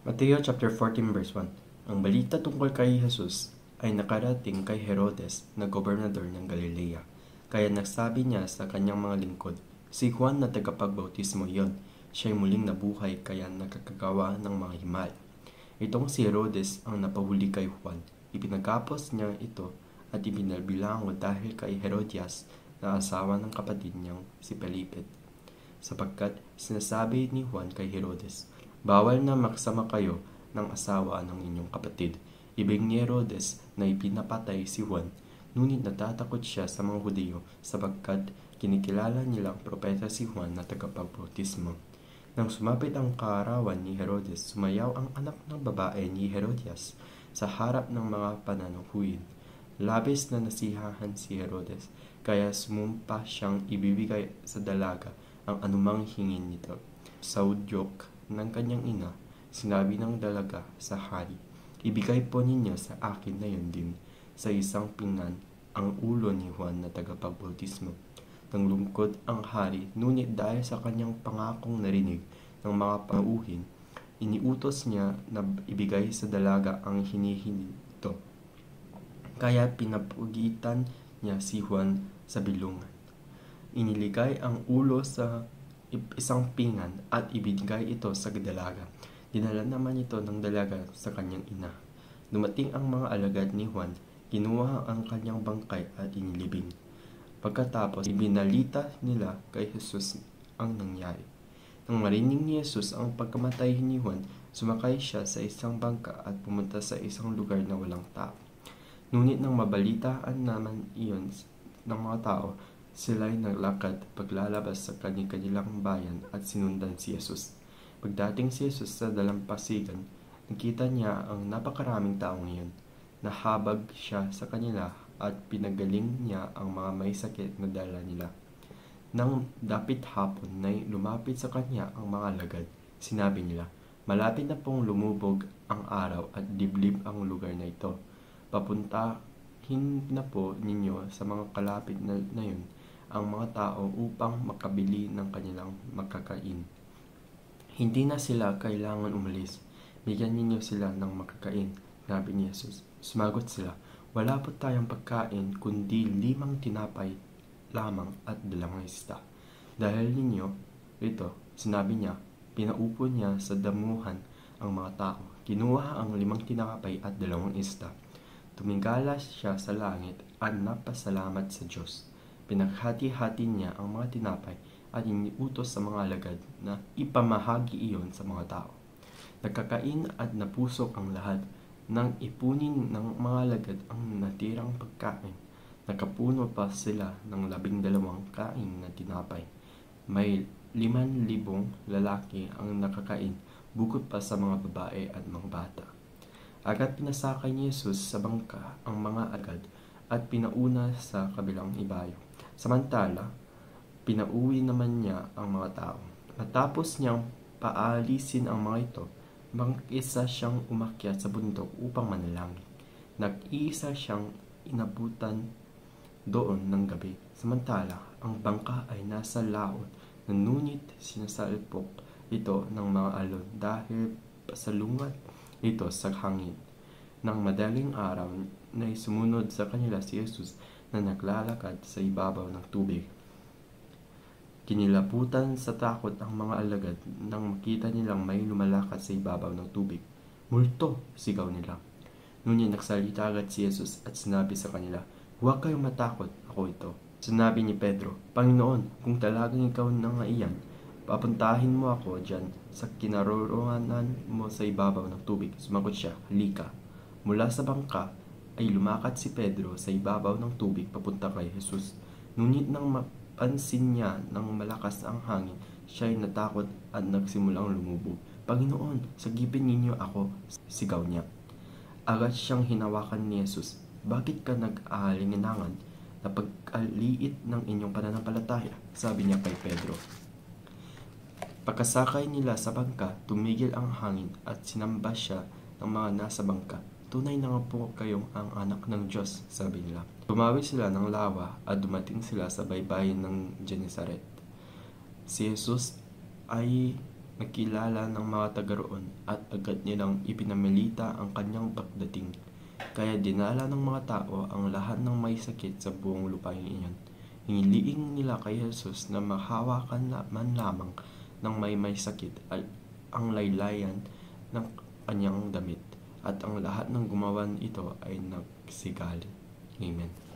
Mateo chapter 14 verse 1. Ang balita tungkol kay Jesus ay nakarating kay Herodes na gobernador ng Galilea. Kaya nagsabi niya sa kanyang mga lingkod, si Juan na tagapagbautismo iyon. Siya'y muling nabuhay kaya nakakagawa ng mga himala. Itong si Herodes ang napahuli kay Juan. Ipinagkapos niya ito at ibinabilango dahil kay Herodias na asawa ng kapatid niyang si Felipe. Sapagkat sinasabi ni Juan kay Herodes, bawal na maksama kayo ng asawa ng inyong kapatid. Ibig ni Herodes na ipinapatay si Juan, ngunit natatakot siya sa mga Hudyo sapagkat kinikilala nilang propeta si Juan na tagapagbautismo. Nang sumapit ang kaarawan ni Herodes, sumayaw ang anak ng babae ni Herodias sa harap ng mga pananuhuin. Labis na nasiyahan si Herodes, kaya sumumpa siyang ibibigay sa dalaga ang anumang hingin nito. Sa udyok ng kanyang ina, sinabi ng dalaga sa hari, ibigay po ninyo sa akin na yun din sa isang pinggan ang ulo ni Juan na tagapagbautismo. Nang lungkot ang hari, ngunit dahil sa kanyang pangakong narinig ng mga panauhin, iniutos niya na ibigay sa dalaga ang hinihingi nito. Kaya pinapugitan niya si Juan sa bilungan. Iniligay ang ulo sa isang pinggan at ibinigay ito sa dalaga. Dinala naman ito ng dalaga sa kanyang ina. Dumating ang mga alagad ni Juan, kinuha ang kanyang bangkay at inilibing. Pagkatapos, ibinalita nila kay Jesus ang nangyari. Nang marinig ni Jesus ang pagkamatay ni Juan, sumakay siya sa isang bangka at pumunta sa isang lugar na walang tao. Ngunit nang mabalitaan naman iyon ng mga tao, sila'y naglakad paglalabas sa kanilang bayan at sinundan si Jesus. Pagdating si Jesus sa dalampasigan, nakita niya ang napakaraming taong iyon. Nahabag siya sa kanila at pinagaling niya ang mga may sakit na dala nila. Nang dapit hapon na lumapit sa kanya ang mga alagad, sinabi nila, malapit na pong lumubog ang araw at liblib ang lugar na ito. Papuntahin na po ninyo sa mga kalapit na yun ang mga tao upang makabili ng kanilang makakain. Hindi na sila kailangan umalis. Bigyan ninyo sila ng makakain, sabi ni Jesus. Sumagot sila, wala po tayong pagkain kundi 5 tinapay lamang at 2 isda. Dahil ninyo ito, sinabi niya, pinaupo niya sa damuhan ang mga tao. Kinuha ang 5 tinapay at 2 isda. Tumingala siya sa langit at napasalamat sa Diyos. Pinaghati-hati niya ang mga tinapay at iniutos sa mga alagad na ipamahagi iyon sa mga tao. Nagkakain at napusok ang lahat. Nang ipunin ng mga alagad ang natirang pagkain, nakapuno pa sila ng 12 kain na tinapay. May 5,000 lalaki ang nakakain, bukod pa sa mga babae at mga bata. Agad pinasakay ni Jesus sa bangka ang mga alagad at pinauna sa kabilang ibayo. Samantala, pinauwi naman niya ang mga tao. Matapos niyang paalisin ang mga ito, mag-isa siyang umakyat sa bundok upang manalangin. Nag-iisa siyang inabutan doon ng gabi. Samantala, ang bangka ay nasa laot, ngunit sinasalpok ito ng mga alon dahil pasalungat ito sa hangin. Nang madaling araw na sumunod sa kanila si Jesus na naglalakad sa ibabaw ng tubig. Kinilabutan sa takot ang mga alagad nang makita nilang may lumalakad sa ibabaw ng tubig. Multo! Sigaw nila. Ngunit nagsalita agad si Jesus at sinabi sa kanila, huwag kayong matakot, ako ito. Sinabi ni Pedro, Panginoon, kung talagang ikaw na nga iyan, papuntahin mo ako dyan sa kinaroroonan mo sa ibabaw ng tubig. Sumagot siya, halika. Mula sa bangka ay lumakad si Pedro sa ibabaw ng tubig papunta kay Jesus. Ngunit nang mapansin niya ng malakas ang hangin, siya'y natakot at nagsimulang lumubog. Panginoon, sagipin ninyo ako, sigaw niya. Agad siyang hinawakan ni Jesus. Bakit ka nag-aalingangan na pag-aliit ng inyong pananampalataya? Sabi niya kay Pedro. Pagkasakay nila sa bangka, tumigil ang hangin at sinamba siya ng mga nasa bangka. Tunay na nga po kayong ang anak ng Diyos, sabi nila. Tumawid sila ng lawa at dumating sila sa baybayin ng Genesaret. Si Jesus ay nakilala ng mga taga roon at agad nilang ipinamilita ang kanyang pagdating. Kaya dinala ng mga tao ang lahat ng may sakit sa buong lupain iyon. Hiniliing nila kay Jesus na mahawakan man lamang ng may sakit at ang laylayan ng kanyang damit, at ang lahat ng gumawa ito ay nagsigali. Amen.